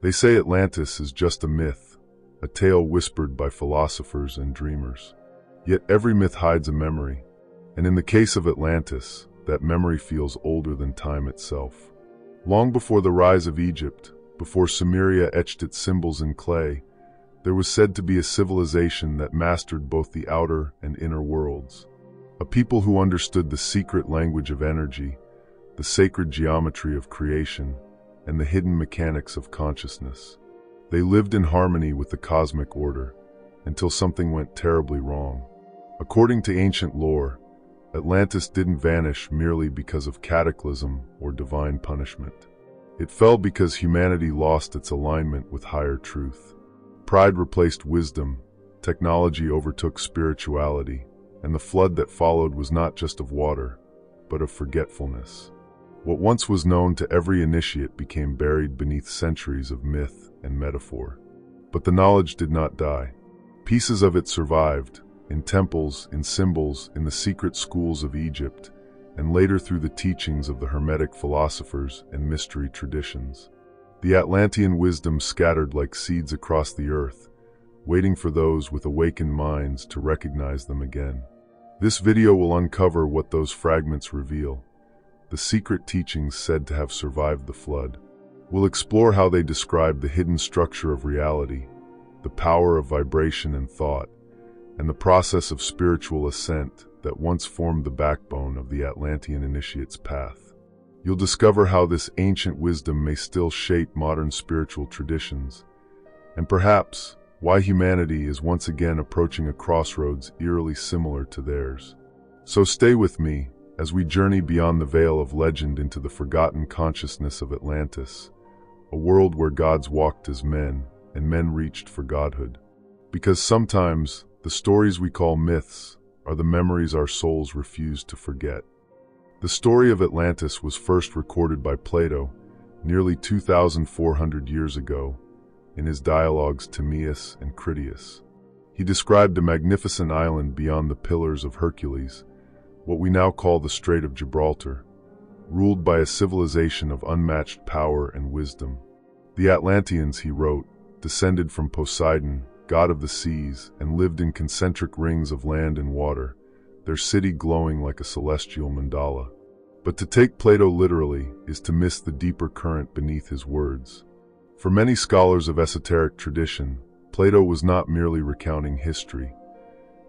They say Atlantis is just a myth, a tale whispered by philosophers and dreamers. Yet every myth hides a memory, and in the case of Atlantis, that memory feels older than time itself. Long before the rise of Egypt, before Sumeria etched its symbols in clay, there was said to be a civilization that mastered both the outer and inner worlds. A people who understood the secret language of energy, the sacred geometry of creation, and the hidden mechanics of consciousness. They lived in harmony with the cosmic order, until something went terribly wrong. According to ancient lore, Atlantis didn't vanish merely because of cataclysm or divine punishment. It fell because humanity lost its alignment with higher truth. Pride replaced wisdom, technology overtook spirituality, and the flood that followed was not just of water, but of forgetfulness. What once was known to every initiate became buried beneath centuries of myth and metaphor. But the knowledge did not die. Pieces of it survived, in temples, in symbols, in the secret schools of Egypt, and later through the teachings of the Hermetic philosophers and mystery traditions. The Atlantean wisdom scattered like seeds across the earth, waiting for those with awakened minds to recognize them again. This video will uncover what those fragments reveal, the secret teachings said to have survived the flood. We'll explore how they describe the hidden structure of reality, the power of vibration and thought, and the process of spiritual ascent that once formed the backbone of the Atlantean initiate's path. You'll discover how this ancient wisdom may still shape modern spiritual traditions, and perhaps why humanity is once again approaching a crossroads eerily similar to theirs. So stay with me as we journey beyond the veil of legend into the forgotten consciousness of Atlantis, a world where gods walked as men and men reached for godhood. Because sometimes the stories we call myths are the memories our souls refuse to forget. The story of Atlantis was first recorded by Plato nearly 2,400 years ago in his dialogues Timaeus and Critias. He described a magnificent island beyond the Pillars of Hercules, what we now call the Strait of Gibraltar, ruled by a civilization of unmatched power and wisdom. The Atlanteans, he wrote, descended from Poseidon, god of the seas, and lived in concentric rings of land and water, their city glowing like a celestial mandala. But to take Plato literally is to miss the deeper current beneath his words. For many scholars of esoteric tradition, Plato was not merely recounting history.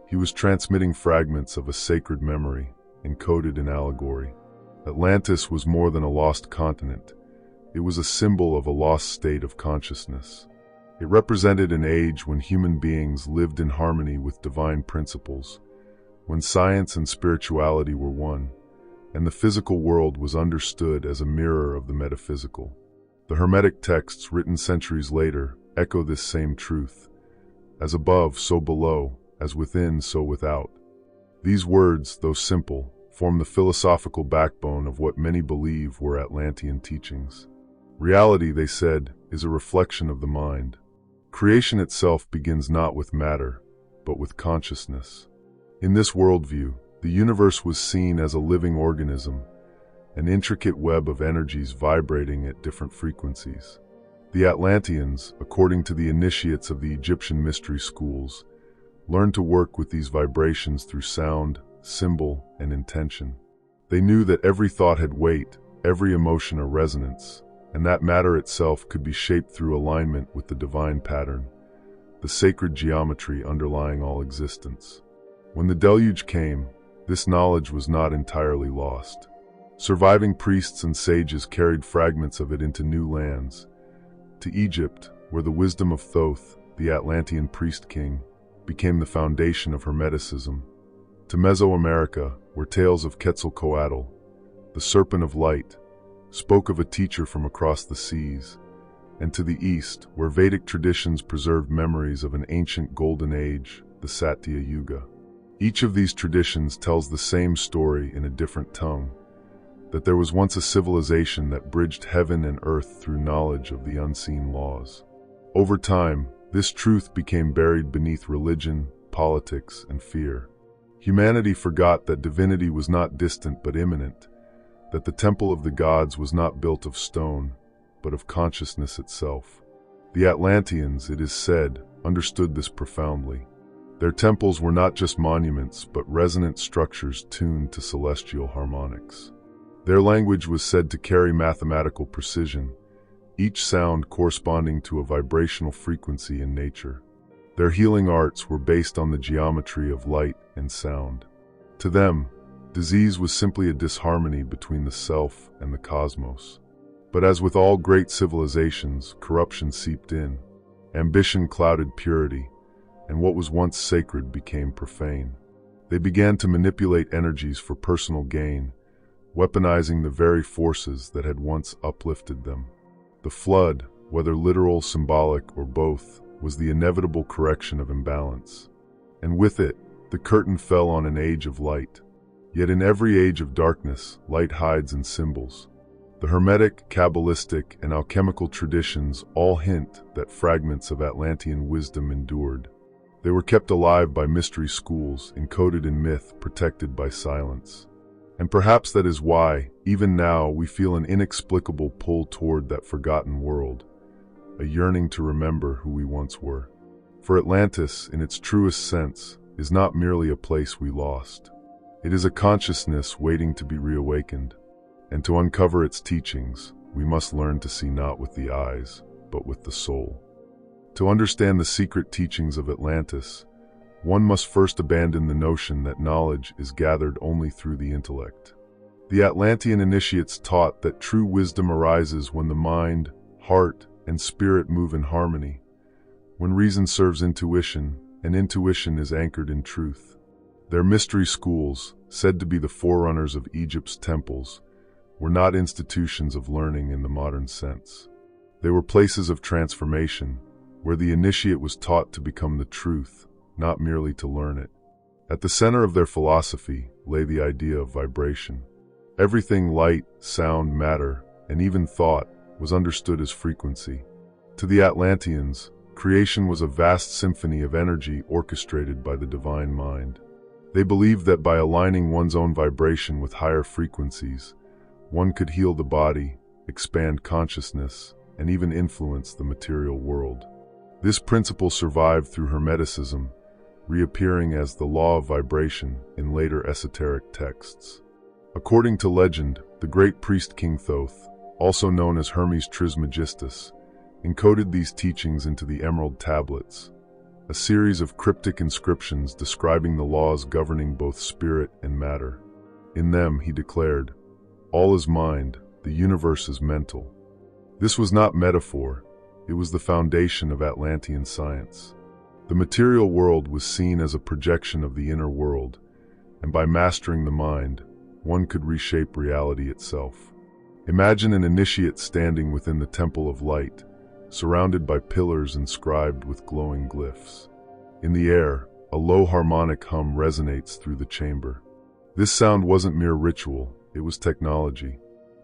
He was transmitting fragments of a sacred memory, encoded in allegory. Atlantis was more than a lost continent. It was a symbol of a lost state of consciousness. It represented an age when human beings lived in harmony with divine principles, when science and spirituality were one, and the physical world was understood as a mirror of the metaphysical. The Hermetic texts written centuries later echo this same truth. As above, so below, as within, so without. These words, though simple, form the philosophical backbone of what many believe were Atlantean teachings. Reality, they said, is a reflection of the mind. Creation itself begins not with matter, but with consciousness. In this worldview, the universe was seen as a living organism, an intricate web of energies vibrating at different frequencies. The Atlanteans, according to the initiates of the Egyptian mystery schools, learned to work with these vibrations through sound, symbol, and intention. They knew that every thought had weight, every emotion a resonance, and that matter itself could be shaped through alignment with the divine pattern, the sacred geometry underlying all existence. When the deluge came, this knowledge was not entirely lost. Surviving priests and sages carried fragments of it into new lands, to Egypt, where the wisdom of Thoth, the Atlantean priest-king, became the foundation of Hermeticism, to Mesoamerica, where tales of Quetzalcoatl, the serpent of light, spoke of a teacher from across the seas, and to the east, where Vedic traditions preserved memories of an ancient golden age, the Satya Yuga. Each of these traditions tells the same story in a different tongue, that there was once a civilization that bridged heaven and earth through knowledge of the unseen laws. Over time, this truth became buried beneath religion, politics, and fear. Humanity forgot that divinity was not distant but immanent, that the temple of the gods was not built of stone, but of consciousness itself. The Atlanteans, it is said, understood this profoundly. Their temples were not just monuments, but resonant structures tuned to celestial harmonics. Their language was said to carry mathematical precision, each sound corresponding to a vibrational frequency in nature. Their healing arts were based on the geometry of light and sound. To them, disease was simply a disharmony between the self and the cosmos. But as with all great civilizations, corruption seeped in. Ambition clouded purity, and what was once sacred became profane. They began to manipulate energies for personal gain, weaponizing the very forces that had once uplifted them. The flood, whether literal, symbolic, or both, was the inevitable correction of imbalance. And with it, the curtain fell on an age of light. Yet in every age of darkness, light hides in symbols. The Hermetic, Kabbalistic, and alchemical traditions all hint that fragments of Atlantean wisdom endured. They were kept alive by mystery schools, encoded in myth, protected by silence. And perhaps that is why, even now, we feel an inexplicable pull toward that forgotten world, a yearning to remember who we once were. For Atlantis, in its truest sense, is not merely a place we lost. It is a consciousness waiting to be reawakened. And to uncover its teachings, we must learn to see not with the eyes, but with the soul. To understand the secret teachings of Atlantis, one must first abandon the notion that knowledge is gathered only through the intellect. The Atlantean initiates taught that true wisdom arises when the mind, heart, and spirit move in harmony, when reason serves intuition, and intuition is anchored in truth. Their mystery schools, said to be the forerunners of Egypt's temples, were not institutions of learning in the modern sense. They were places of transformation, where the initiate was taught to become the truth, not merely to learn it. At the center of their philosophy lay the idea of vibration. Everything light, sound, matter, and even thought was understood as frequency. To the Atlanteans, creation was a vast symphony of energy orchestrated by the divine mind. They believed that by aligning one's own vibration with higher frequencies, one could heal the body, expand consciousness, and even influence the material world. This principle survived through Hermeticism, reappearing as the law of vibration in later esoteric texts. According to legend, the great priest King Thoth, also known as Hermes Trismegistus, encoded these teachings into the Emerald Tablets, a series of cryptic inscriptions describing the laws governing both spirit and matter. In them, he declared, "All is mind, the universe is mental." This was not metaphor, it was the foundation of Atlantean science. The material world was seen as a projection of the inner world, and by mastering the mind, one could reshape reality itself. Imagine an initiate standing within the Temple of Light, surrounded by pillars inscribed with glowing glyphs. In the air, a low harmonic hum resonates through the chamber. This sound wasn't mere ritual, it was technology.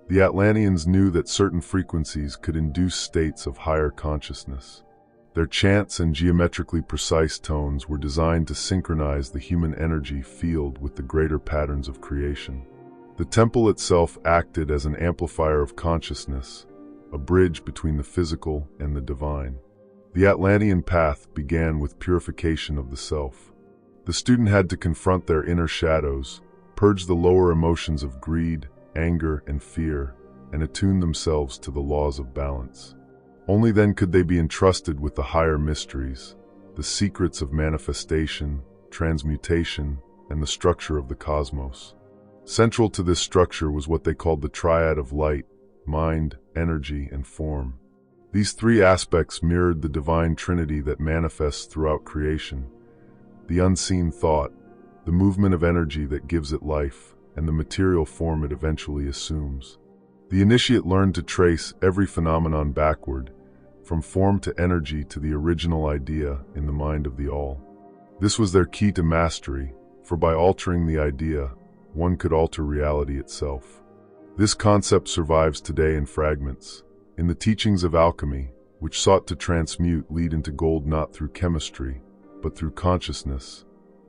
The Atlanteans knew that certain frequencies could induce states of higher consciousness. Their chants and geometrically precise tones were designed to synchronize the human energy field with the greater patterns of creation. The temple itself acted as an amplifier of consciousness, a bridge between the physical and the divine. The Atlantean path began with purification of the self. The student had to confront their inner shadows, purge the lower emotions of greed, anger, and fear, and attune themselves to the laws of balance. Only then could they be entrusted with the higher mysteries, the secrets of manifestation, transmutation, and the structure of the cosmos. Central to this structure was what they called the triad of light, mind, energy, and form. These three aspects mirrored the divine trinity that manifests throughout creation: the unseen thought, the movement of energy that gives it life, and the material form it eventually assumes. The initiate learned to trace every phenomenon backward, from form to energy to the original idea in the mind of the all. This was their key to mastery, for by altering the idea, one could alter reality itself. This concept survives today in fragments. In the teachings of alchemy, which sought to transmute lead into gold not through chemistry, but through consciousness.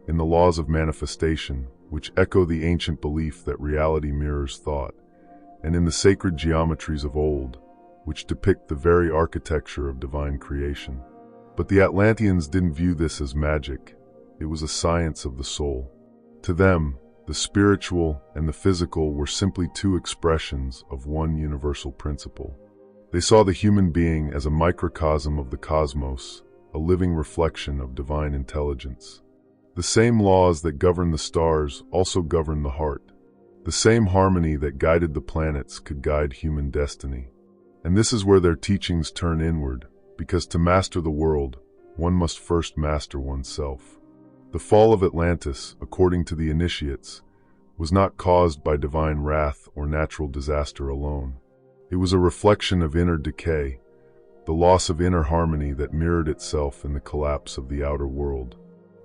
In the laws of manifestation, which echo the ancient belief that reality mirrors thought. And in the sacred geometries of old, which depict the very architecture of divine creation. But the Atlanteans didn't view this as magic. It was a science of the soul. To them, the spiritual and the physical were simply two expressions of one universal principle. They saw the human being as a microcosm of the cosmos, a living reflection of divine intelligence. The same laws that govern the stars also govern the heart. The same harmony that guided the planets could guide human destiny. And this is where their teachings turn inward, because to master the world, one must first master oneself. The fall of Atlantis, according to the initiates, was not caused by divine wrath or natural disaster alone. It was a reflection of inner decay, the loss of inner harmony that mirrored itself in the collapse of the outer world.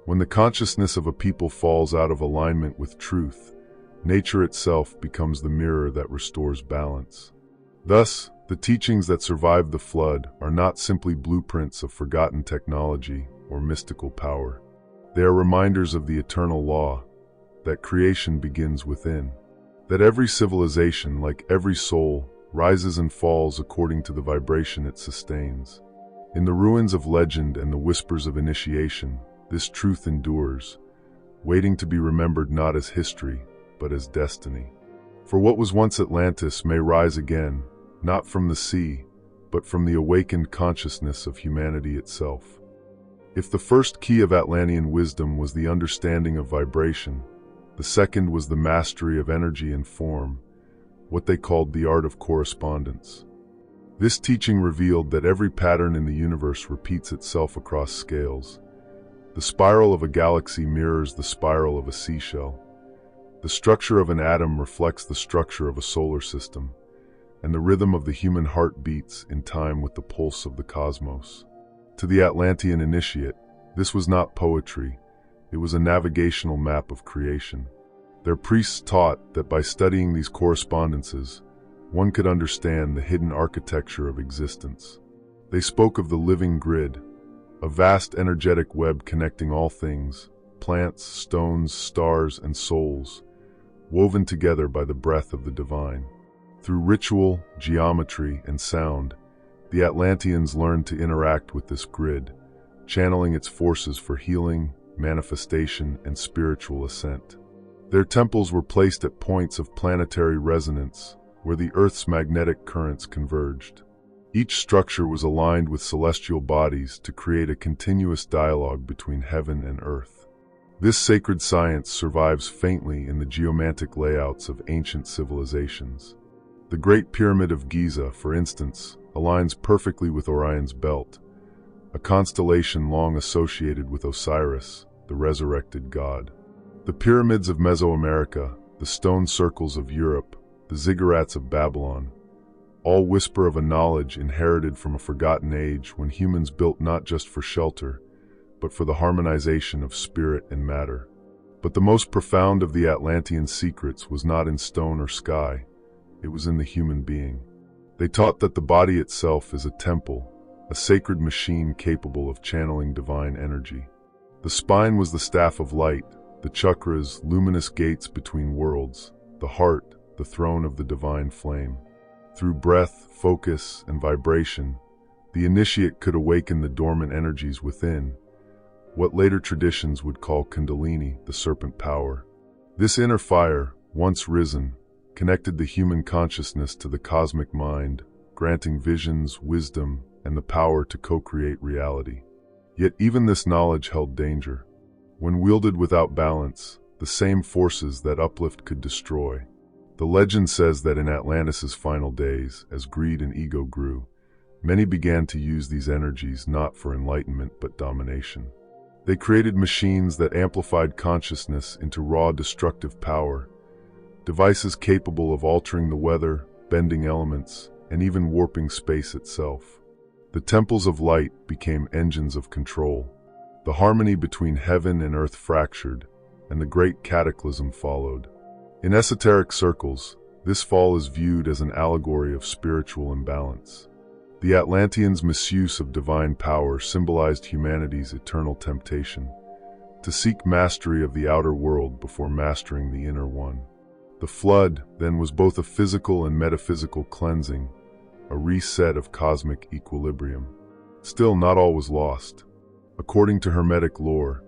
When the consciousness of a people falls out of alignment with truth, nature itself becomes the mirror that restores balance. Thus, the teachings that survived the flood are not simply blueprints of forgotten technology or mystical power. They are reminders of the eternal law, that creation begins within, that every civilization, like every soul, rises and falls according to the vibration it sustains. In the ruins of legend and the whispers of initiation, this truth endures, waiting to be remembered not as history, but as destiny. For what was once Atlantis may rise again, not from the sea, but from the awakened consciousness of humanity itself. If the first key of Atlantean wisdom was the understanding of vibration, the second was the mastery of energy and form, what they called the art of correspondence. This teaching revealed that every pattern in the universe repeats itself across scales. The spiral of a galaxy mirrors the spiral of a seashell. The structure of an atom reflects the structure of a solar system, and the rhythm of the human heart beats in time with the pulse of the cosmos. To the Atlantean initiate, this was not poetry, it was a navigational map of creation. Their priests taught that by studying these correspondences, one could understand the hidden architecture of existence. They spoke of the living grid, a vast energetic web connecting all things, plants, stones, stars, and souls, woven together by the breath of the divine. Through ritual, geometry, and sound, the Atlanteans learned to interact with this grid, channeling its forces for healing, manifestation, and spiritual ascent. Their temples were placed at points of planetary resonance, where the Earth's magnetic currents converged. Each structure was aligned with celestial bodies to create a continuous dialogue between heaven and earth. This sacred science survives faintly in the geomantic layouts of ancient civilizations. The Great Pyramid of Giza, for instance, aligns perfectly with Orion's belt, a constellation long associated with Osiris, the resurrected god. The pyramids of Mesoamerica, the stone circles of Europe, the ziggurats of Babylon, all whisper of a knowledge inherited from a forgotten age when humans built not just for shelter, but for the harmonization of spirit and matter. But the most profound of the Atlantean secrets was not in stone or sky, it was in the human being. They taught that the body itself is a temple, a sacred machine capable of channeling divine energy. The spine was the staff of light, the chakras, luminous gates between worlds, the heart, the throne of the divine flame. Through breath, focus, and vibration, the initiate could awaken the dormant energies within, what later traditions would call Kundalini, the serpent power. This inner fire, once risen, connected the human consciousness to the cosmic mind, granting visions, wisdom, and the power to co-create reality. Yet even this knowledge held danger. When wielded without balance, the same forces that uplift could destroy. The legend says that in Atlantis' final days, as greed and ego grew, many began to use these energies not for enlightenment but domination. They created machines that amplified consciousness into raw destructive power, devices capable of altering the weather, bending elements, and even warping space itself. The temples of light became engines of control. The harmony between heaven and earth fractured, and the great cataclysm followed. In esoteric circles, this fall is viewed as an allegory of spiritual imbalance. The Atlanteans' misuse of divine power symbolized humanity's eternal temptation, to seek mastery of the outer world before mastering the inner one. The flood, then, was both a physical and metaphysical cleansing, a reset of cosmic equilibrium. Still, not all was lost. According to Hermetic lore,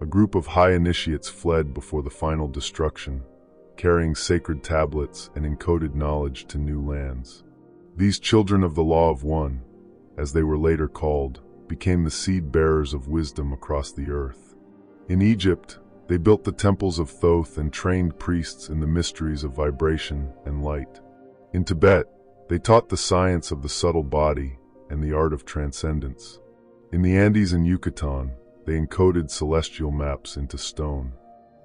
a group of high initiates fled before the final destruction, carrying sacred tablets and encoded knowledge to new lands. These children of the Law of One, as they were later called, became the seed-bearers of wisdom across the earth. In Egypt, they built the temples of Thoth and trained priests in the mysteries of vibration and light. In Tibet, they taught the science of the subtle body and the art of transcendence. In the Andes and Yucatan, they encoded celestial maps into stone.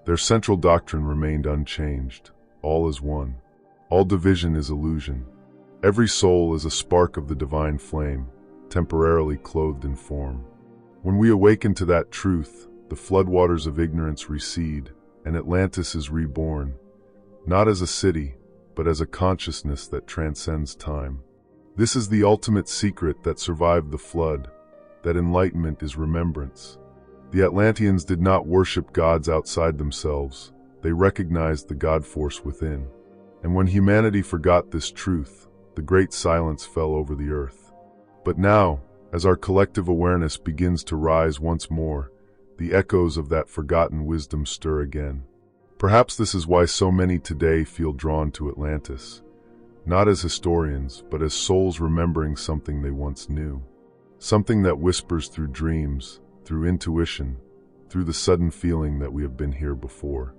Their central doctrine remained unchanged. All is one. All division is illusion. Every soul is a spark of the divine flame, temporarily clothed in form. When we awaken to that truth, the floodwaters of ignorance recede, and Atlantis is reborn, not as a city, but as a consciousness that transcends time. This is the ultimate secret that survived the flood, that enlightenment is remembrance. The Atlanteans did not worship gods outside themselves, they recognized the God force within. And when humanity forgot this truth, the great silence fell over the earth. But now, as our collective awareness begins to rise once more, the echoes of that forgotten wisdom stir again. Perhaps this is why so many today feel drawn to Atlantis, not as historians, but as souls remembering something they once knew. Something that whispers through dreams, through intuition, through the sudden feeling that we have been here before.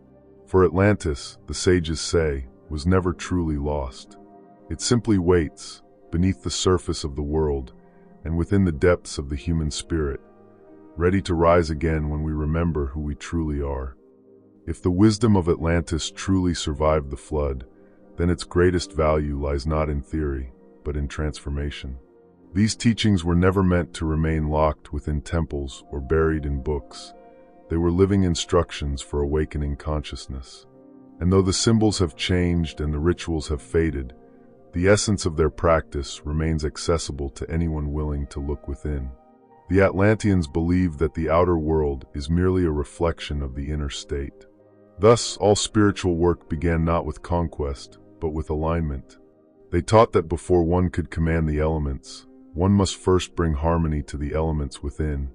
For Atlantis, the sages say, was never truly lost. It simply waits, beneath the surface of the world, and within the depths of the human spirit, ready to rise again when we remember who we truly are. If the wisdom of Atlantis truly survived the flood, then its greatest value lies not in theory, but in transformation. These teachings were never meant to remain locked within temples or buried in books. They were living instructions for awakening consciousness. And though the symbols have changed and the rituals have faded, the essence of their practice remains accessible to anyone willing to look within. The Atlanteans believed that the outer world is merely a reflection of the inner state. Thus, all spiritual work began not with conquest, but with alignment. They taught that before one could command the elements, one must first bring harmony to the elements within,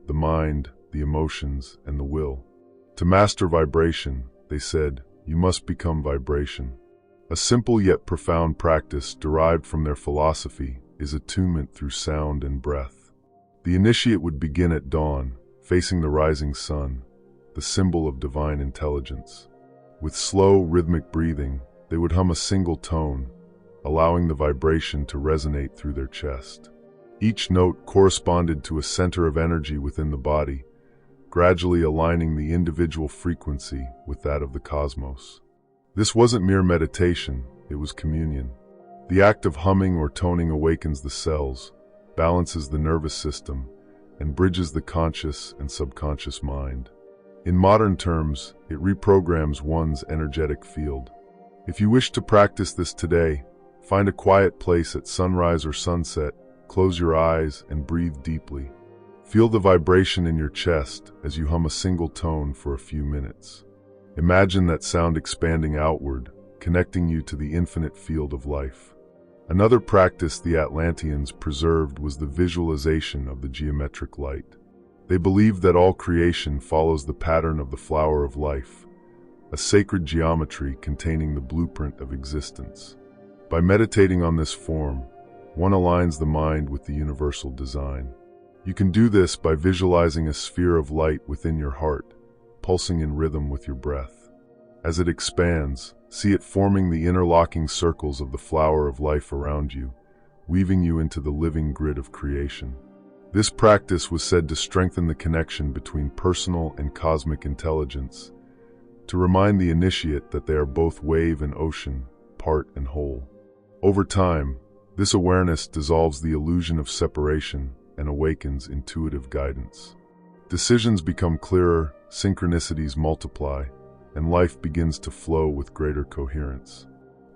the mind, the emotions, and the will. To master vibration, they said, you must become vibration. A simple yet profound practice derived from their philosophy is attunement through sound and breath. The initiate would begin at dawn, facing the rising sun, the symbol of divine intelligence. With slow, rhythmic breathing, they would hum a single tone, allowing the vibration to resonate through their chest. Each note corresponded to a center of energy within the body, gradually aligning the individual frequency with that of the cosmos. This wasn't mere meditation, it was communion. The act of humming or toning awakens the cells, balances the nervous system, and bridges the conscious and subconscious mind. In modern terms, it reprograms one's energetic field. If you wish to practice this today, find a quiet place at sunrise or sunset, close your eyes and breathe deeply. Feel the vibration in your chest as you hum a single tone for a few minutes. Imagine that sound expanding outward, connecting you to the infinite field of life. Another practice the Atlanteans preserved was the visualization of the geometric light. They believed that all creation follows the pattern of the flower of life, a sacred geometry containing the blueprint of existence. By meditating on this form, one aligns the mind with the universal design. You can do this by visualizing a sphere of light within your heart, pulsing in rhythm with your breath. As it expands, see it forming the interlocking circles of the flower of life around you, weaving you into the living grid of creation. This practice was said to strengthen the connection between personal and cosmic intelligence, to remind the initiate that they are both wave and ocean, part and whole. Over time, this awareness dissolves the illusion of separation and awakens intuitive guidance. Decisions become clearer, synchronicities multiply, and life begins to flow with greater coherence.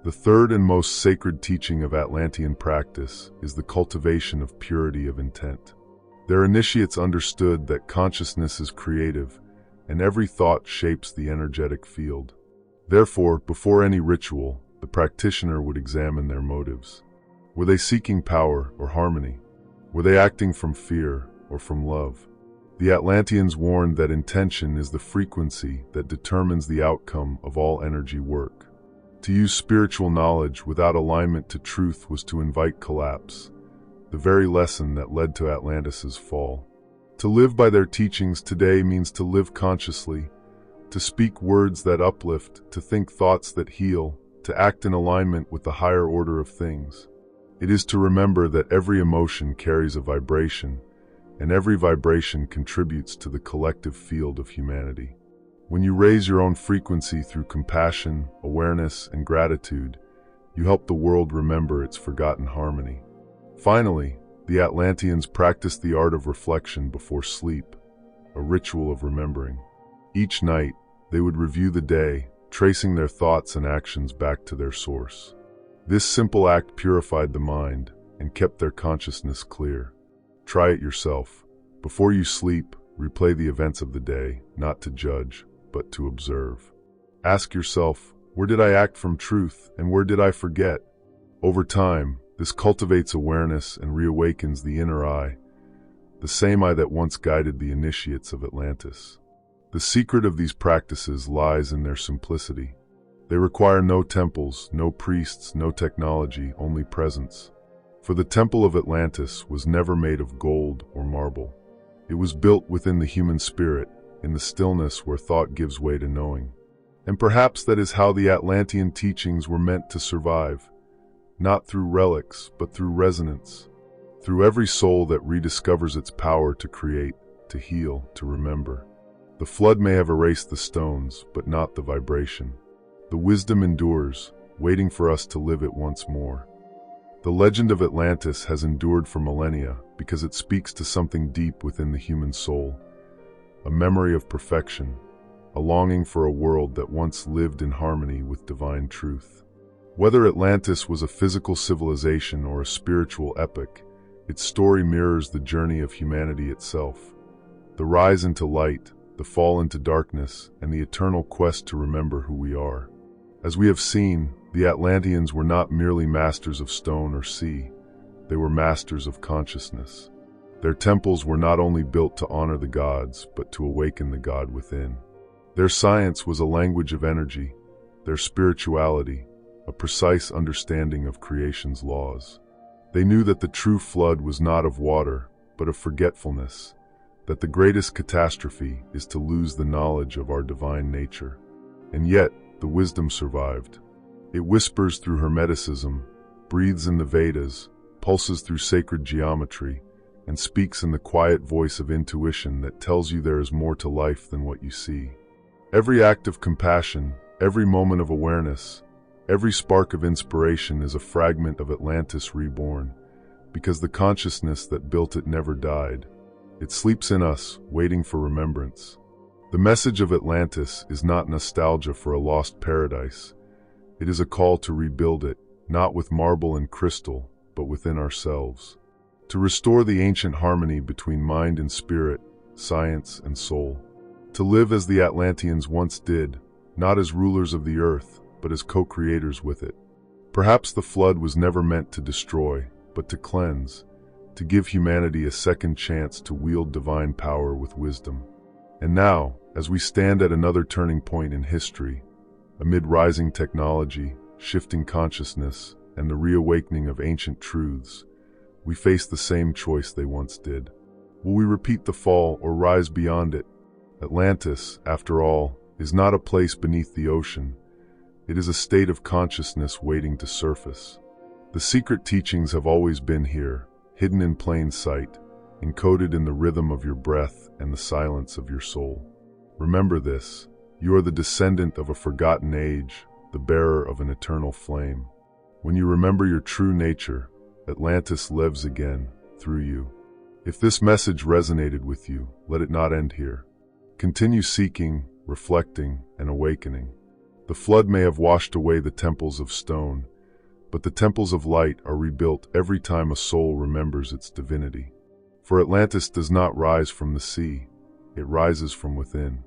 The third and most sacred teaching of Atlantean practice is the cultivation of purity of intent. Their initiates understood that consciousness is creative, and every thought shapes the energetic field. Therefore, before any ritual, the practitioner would examine their motives. Were they seeking power or harmony? Were they acting from fear or from love? The Atlanteans warned that intention is the frequency that determines the outcome of all energy work. To use spiritual knowledge without alignment to truth was to invite collapse, the very lesson that led to Atlantis's fall. To live by their teachings today means to live consciously, to speak words that uplift, to think thoughts that heal, to act in alignment with the higher order of things. It is to remember that every emotion carries a vibration, and every vibration contributes to the collective field of humanity. When you raise your own frequency through compassion, awareness, and gratitude, you help the world remember its forgotten harmony. Finally, the Atlanteans practiced the art of reflection before sleep, a ritual of remembering. Each night, they would review the day, tracing their thoughts and actions back to their source. This simple act purified the mind and kept their consciousness clear. Try it yourself. Before you sleep, replay the events of the day, not to judge, but to observe. Ask yourself, where did I act from truth and where did I forget? Over time, this cultivates awareness and reawakens the inner eye, the same eye that once guided the initiates of Atlantis. The secret of these practices lies in their simplicity. They require no temples, no priests, no technology, only presence. For the Temple of Atlantis was never made of gold or marble. It was built within the human spirit, in the stillness where thought gives way to knowing. And perhaps that is how the Atlantean teachings were meant to survive, not through relics, but through resonance, through every soul that rediscovers its power to create, to heal, to remember. The flood may have erased the stones, but not the vibration. The wisdom endures, waiting for us to live it once more. The legend of Atlantis has endured for millennia because it speaks to something deep within the human soul, a memory of perfection, a longing for a world that once lived in harmony with divine truth. Whether Atlantis was a physical civilization or a spiritual epic, its story mirrors the journey of humanity itself. The rise into light, the fall into darkness, and the eternal quest to remember who we are. As we have seen, the Atlanteans were not merely masters of stone or sea, they were masters of consciousness. Their temples were not only built to honor the gods, but to awaken the God within. Their science was a language of energy, their spirituality, a precise understanding of creation's laws. They knew that the true flood was not of water, but of forgetfulness, that the greatest catastrophe is to lose the knowledge of our divine nature. And yet, the wisdom survived. It whispers through Hermeticism, breathes in the Vedas, pulses through sacred geometry, and speaks in the quiet voice of intuition that tells you there is more to life than what you see. Every act of compassion, every moment of awareness, every spark of inspiration is a fragment of Atlantis reborn, because the consciousness that built it never died. It sleeps in us, waiting for remembrance. The message of Atlantis is not nostalgia for a lost paradise. It is a call to rebuild it, not with marble and crystal, but within ourselves. To restore the ancient harmony between mind and spirit, science and soul. To live as the Atlanteans once did, not as rulers of the earth, but as co-creators with it. Perhaps the flood was never meant to destroy, but to cleanse, to give humanity a second chance to wield divine power with wisdom. And now, as we stand at another turning point in history, amid rising technology, shifting consciousness, and the reawakening of ancient truths, we face the same choice they once did. Will we repeat the fall or rise beyond it? Atlantis, after all, is not a place beneath the ocean. It is a state of consciousness waiting to surface. The secret teachings have always been here, hidden in plain sight, encoded in the rhythm of your breath and the silence of your soul. Remember this, you are the descendant of a forgotten age, the bearer of an eternal flame. When you remember your true nature, Atlantis lives again, through you. If this message resonated with you, let it not end here. Continue seeking, reflecting, and awakening. The flood may have washed away the temples of stone, but the temples of light are rebuilt every time a soul remembers its divinity. For Atlantis does not rise from the sea, it rises from within.